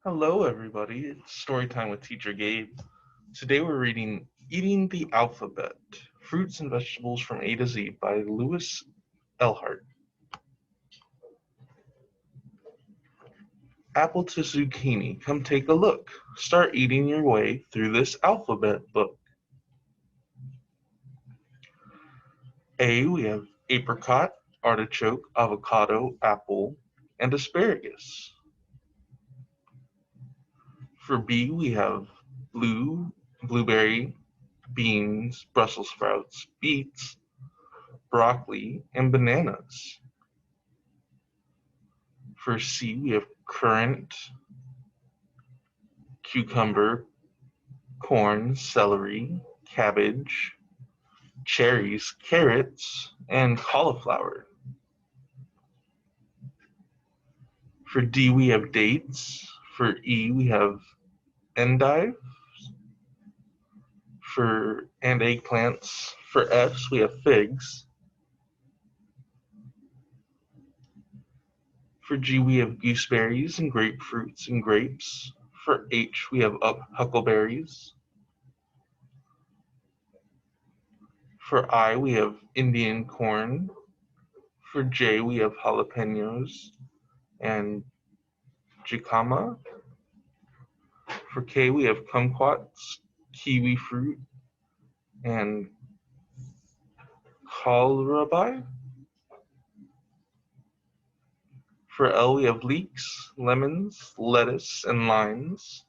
Hello, everybody. It's story time with Teacher Gabe. Today we're reading Eating the Alphabet Fruits and Vegetables from A to Z by Lewis Ehlert. Apple to zucchini, come take a look. Start eating your way through this alphabet book. A, we have apricot, artichoke, avocado, apple, and asparagus. For B, we have blueberry, beans, Brussels sprouts, beets, broccoli, and bananas. For C, we have currant, cucumber, corn, celery, cabbage, cherries, carrots, and cauliflower. For D, we have dates. For E, we have endive. And eggplants. For F, we have figs. For G, we have gooseberries and grapefruits and grapes. For H, we have huckleberries. For I, we have Indian corn. For J, we have jalapenos and jicama. For K, we have kumquats, kiwi fruit, and kohlrabi. For L, we have leeks, lemons, lettuce, and limes.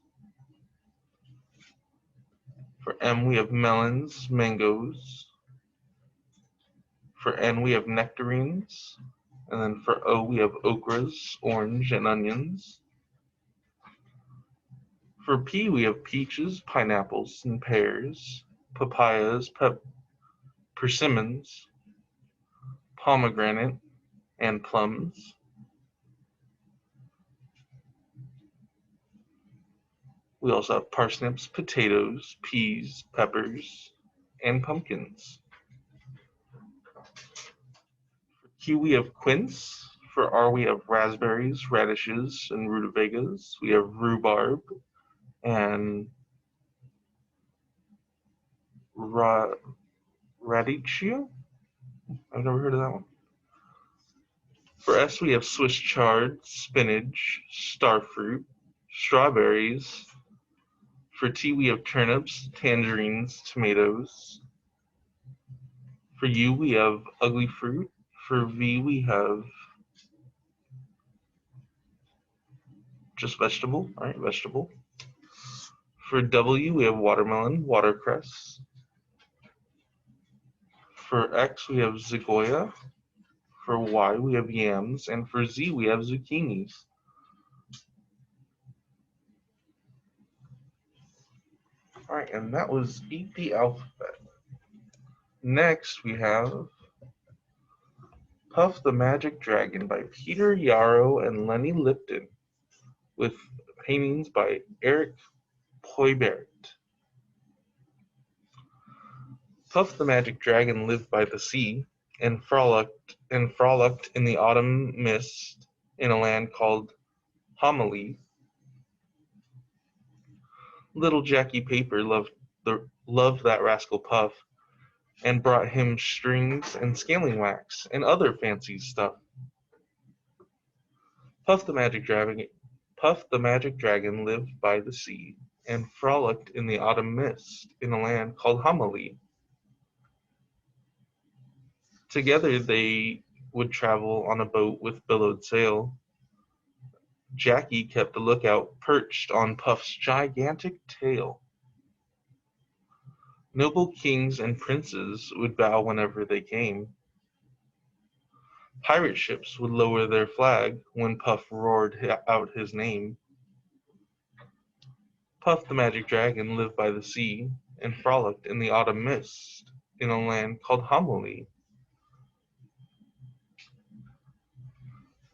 For M, we have melons, mangoes. For N, we have nectarines. And then for O, we have okras, orange, and onions. For P, we have peaches, pineapples, and pears, papayas, persimmons, pomegranate, and plums. We also have parsnips, potatoes, peas, peppers, and pumpkins. For Q, we have quince. For R, we have raspberries, radishes, and rutabagas. We have rhubarb and radicchio. I've never heard of that one. For S, we have Swiss chard, spinach, starfruit, strawberries. For T, we have turnips, tangerines, tomatoes. For U, we have ugly fruit. For V, we have just vegetable, all right, vegetable. For W, we have watermelon, watercress. For X, we have zigoya. For Y, we have yams. And for Z, we have zucchinis. All right, and that was Eat the Alphabet. Next, we have Puff the Magic Dragon by Peter Yarrow and Lenny Lipton, with paintings by Eric Poybert. Puff the Magic Dragon lived by the sea and frolicked in the autumn mist in a land called Homily. Little Jackie Paper loved that rascal Puff and brought him strings and scaling wax and other fancy stuff. Puff the Magic Dragon lived by the sea and frolicked in the autumn mist in a land called Homily. Together they would travel on a boat with billowed sail. Jackie kept a lookout perched on Puff's gigantic tail. Noble kings and princes would bow whenever they came. Pirate ships would lower their flag when Puff roared out his name. Puff the Magic Dragon lived by the sea and frolicked in the autumn mist in a land called Homily.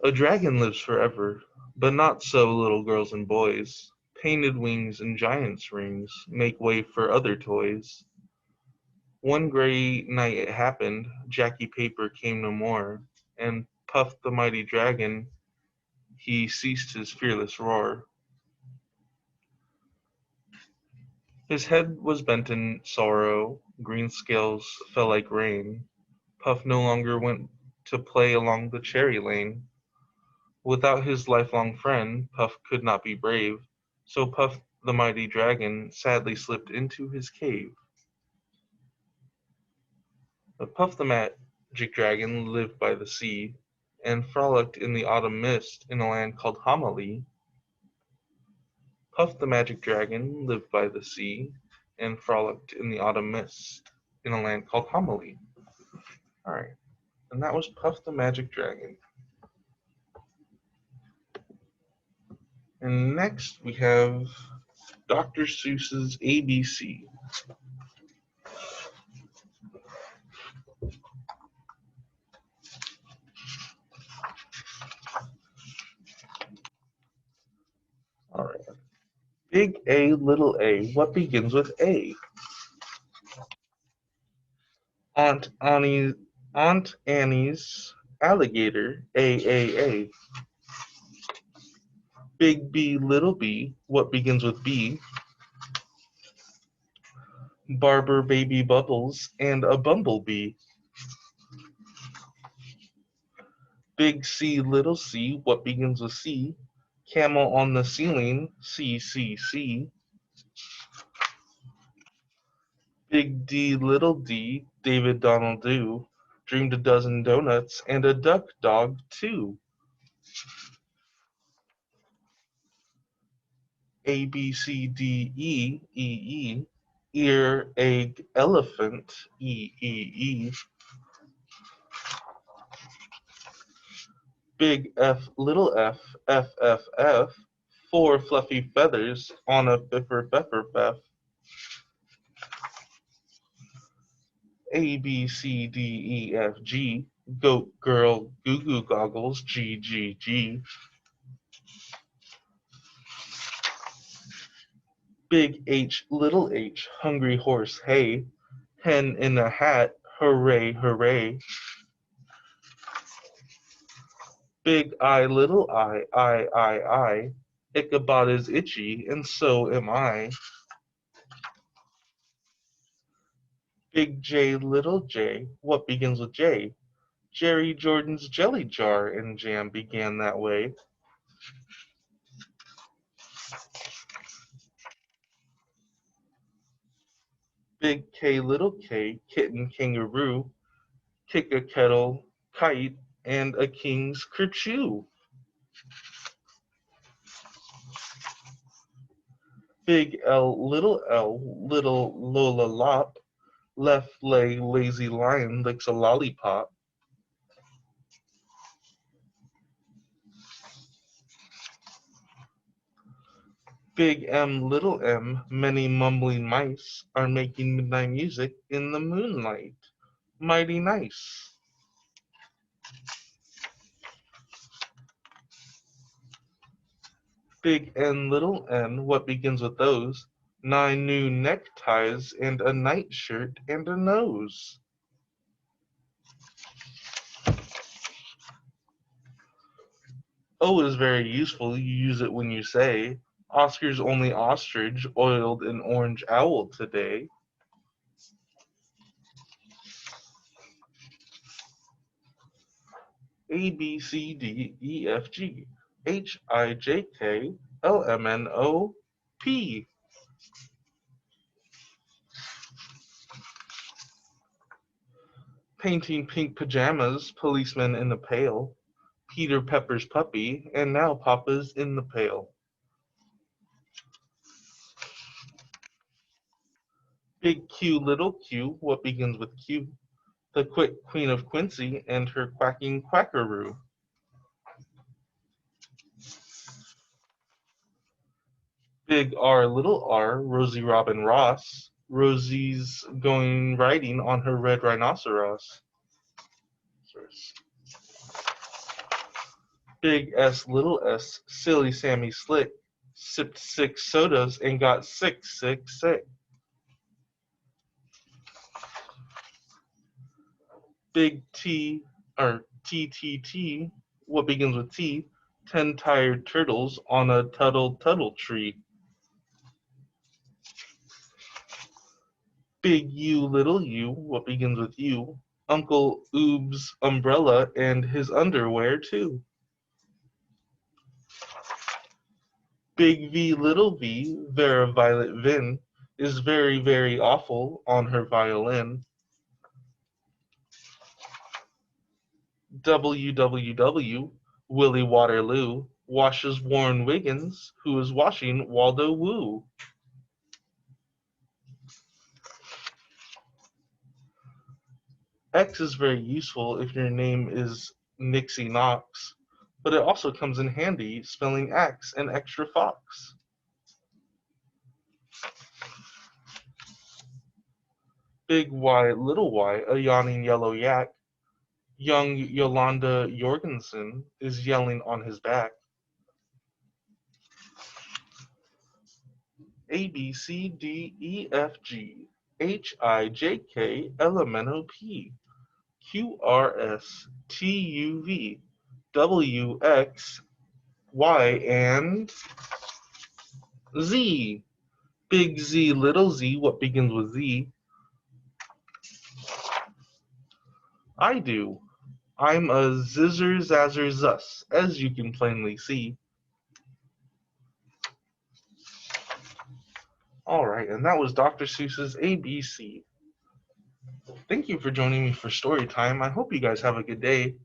A dragon lives forever, but not so little girls and boys. Painted wings and giant's rings make way for other toys. One gray night it happened, Jackie Paper came no more, and Puff the mighty dragon, he ceased his fearless roar. His head was bent in sorrow, green scales fell like rain. Puff no longer went to play along the cherry lane. Without his lifelong friend, Puff could not be brave, so Puff the mighty dragon sadly slipped into his cave. But Puff the magic dragon lived by the sea, and frolicked in the autumn mist in a land called Homily. Puff the magic dragon lived by the sea, and frolicked in the autumn mist in a land called Homily. Alright, and that was Puff the magic dragon. And next we have Dr. Seuss's ABC. Alright. Big A, little a, what begins with A? Aunt Annie's, Aunt Annie's alligator, A. Big B, little b, what begins with B? Barber, baby bubbles, and a bumblebee. Big C, little c, what begins with C? Camel on the ceiling, C. Big D, little d, David Donald do, dreamed a dozen donuts and a duck dog too. A, B, C, D, E, ear, egg, elephant, E. Big F, F, four fluffy feathers on a feff. A, B, C, D, G, goat, girl, goo goggles, G. Big H, hungry horse, hay, hen in a hat, hooray. Big I, little I. Ichabod is itchy, and so am I. Big J, little j, what begins with J? Jerry Jordan's jelly jar and jam began that way. Big K, little k, kitten, kangaroo, kick a kettle, kite, and a king's kerchoo. Big L, little Lola Lop, left leg, lazy lion licks a lollipop. Big M, many mumbling mice are making midnight music in the moonlight. Mighty nice. Big N, little n, what begins with those? 9 new neckties and a nightshirt and a nose. O is very useful, you use it when you say, Oscar's only ostrich oiled an orange owl today. A, B, C, D, E, F, G, H, I, J, K, L, M, N, O, P. Painting pink pajamas, policeman in the pail, Peter Pepper's puppy, and now Papa's in the pail. Big Q, little q, what begins with Q? The quick Queen of Quincy and her quacking quackaroo. Big R, little r, Rosie Robin Ross. Rosie's going riding on her red rhinoceros. Big S, little s, silly Sammy Slick. Sipped 6 sodas and got sick. Big T, or T, what begins with T, 10 tired turtles on a tuttle tree. Big U, little U, what begins with U. Uncle Oob's umbrella and his underwear, too. Big V, little V, Vera Violet Vin, is very, very awful on her violin. WWW, Willie Waterloo, washes Warren Wiggins, who is washing Waldo Woo. X is very useful if your name is Nixie Knox, but it also comes in handy spelling X and extra fox. Big Y, little y, a yawning yellow yak. Young Yolanda Jorgensen is yelling on his back. A, B, C, D, E, F, G, H, I, J, K, L, M, N, O, P, Q, R, S, T, U, V, W, X, Y, and Z. Big Z, little z, what begins with Z? I do. I'm a zizzer zazzer zus, as you can plainly see. Alright, and that was Dr. Seuss's ABC. Thank you for joining me for story time. I hope you guys have a good day.